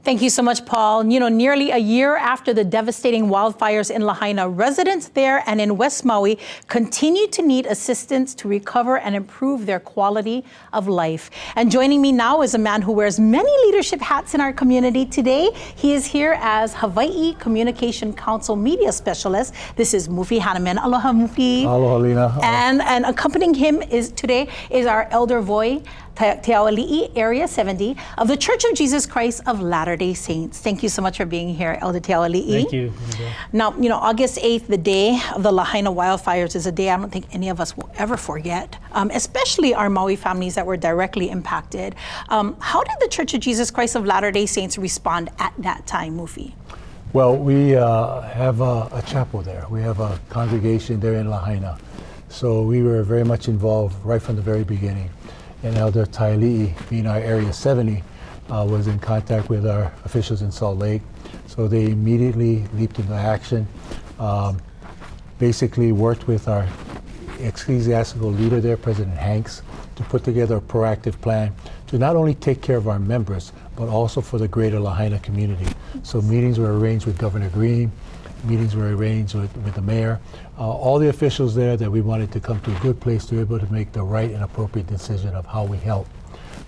Thank you so much, Paul. You know, nearly a year after the devastating wildfires in Lahaina, residents there and in West Maui continue to need assistance to recover and improve their quality of life. And joining me now is a man who wears many leadership hats in our community today. He is here as Hawaii Communication Council Media Specialist. This is Mufi Hannemann. Aloha, Mufi. Aloha, Lena. And accompanying him today is our Elder Voi Taeoalii, Area 70 of the Church of Jesus Christ of Latter-day Saints. Thank you so much for being here, Elder Taeoalii. Thank you. Now, you know, August 8th, the day of the Lahaina wildfires, is a day I don't think any of us will ever forget, especially our Maui families that were directly impacted. How did the Church of Jesus Christ of Latter-day Saints respond at that time, Mufi? Well, we have a chapel there. We have a congregation there in Lahaina. So we were very much involved right from the very beginning. And Elder Taeoalii, being our Area 70, was in contact with our officials in Salt Lake. So they immediately leaped into action, basically worked with our ecclesiastical leader there, President Hanks, to put together a proactive plan to not only take care of our members, but also for the greater Lahaina community. So meetings were arranged with Governor Green, meetings were arranged with the mayor, all the officials there that we wanted to come to a good place to be able to make the right and appropriate decision of how we help.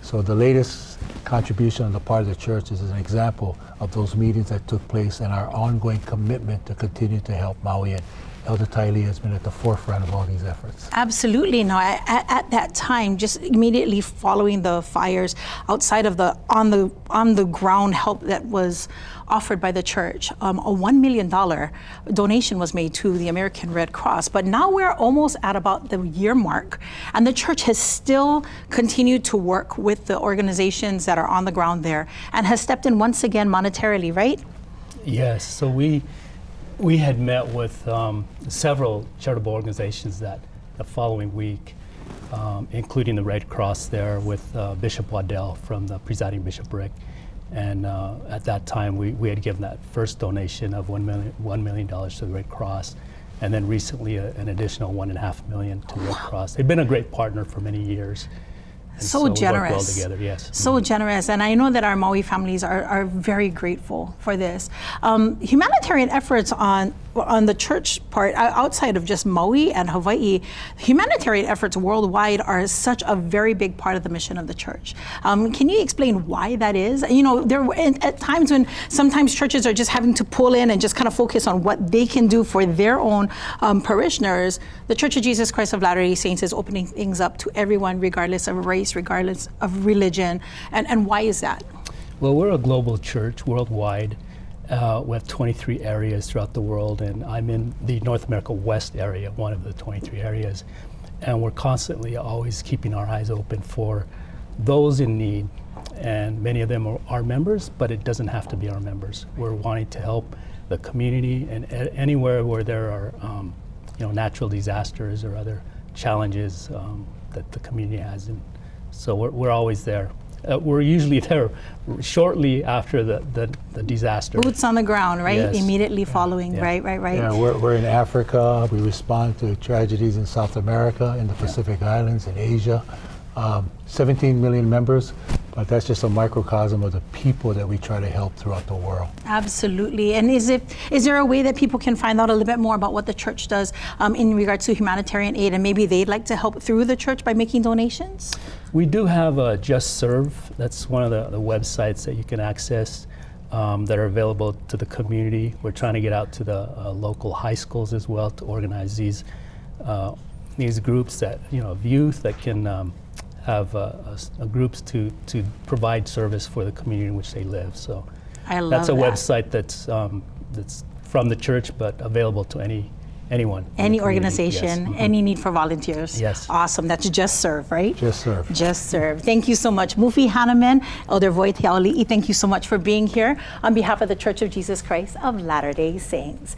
So the latest contribution on the part of the church is an example of those meetings that took place and our ongoing commitment to continue to help Maui. And Elder Taeoalii has been at the forefront of all these efforts. Absolutely. Now, at that time, just immediately following the fires, outside of the on the ground help that was offered by the church, a $1 million donation was made to the American Red Cross. But now we're almost at about the year mark, and the church has still continued to work with the organizations that are on the ground there and has stepped in once again monetarily, right? Yes. So we had met with several charitable organizations that the following week, including the Red Cross there with Bishop Waddell from the presiding bishopric. And at that time, we had given that first donation of $1 million to the Red Cross, and then recently an additional $1.5 million to the Red Cross. They've been a great partner for many years. So generous. We work well together, yes. So generous, and I know that our Maui families are very grateful for this. Humanitarian efforts on the church part, outside of just Maui and Hawaii, humanitarian efforts worldwide are such a very big part of the mission of the church. Can you explain why that is? You know, there were at times when sometimes churches are just having to pull in and just kind of focus on what they can do for their own parishioners. The Church of Jesus Christ of Latter-day Saints is opening things up to everyone, regardless of race, regardless of religion. And why is that? Well, we're a global church worldwide. We have 23 areas throughout the world, and I'm in the North America West area, one of the 23 areas. And we're constantly always keeping our eyes open for those in need. And many of them are our members, but it doesn't have to be our members. We're wanting to help the community, and anywhere where there are natural disasters or other challenges that the community has. And so we're always there. We're usually there shortly after the disaster. Boots on the ground, right? Yes. Immediately following, Yeah. right. Yeah, we're in Africa. We respond to tragedies in South America, in the Pacific Islands, in Asia. 17 million members, but that's just a microcosm of the people that we try to help throughout the world. Absolutely. And is there a way that people can find out a little bit more about what the church does in regards to humanitarian aid, and maybe they'd like to help through the church by making donations? We do have a Just Serve. That's one of the websites that you can access that are available to the community. We're trying to get out to the local high schools as well to organize these groups that, of youth that can have groups to provide service for the community in which they live. So that's a website that's from the church, but available to anyone. Any organization, yes. Mm-hmm. Any need for volunteers. Yes. Awesome. That's Just Serve, right? Just Serve. Just Serve. Thank you so much. Mufi Hannemann, Elder Voi Taeoalii, thank you so much for being here on behalf of the Church of Jesus Christ of Latter-day Saints.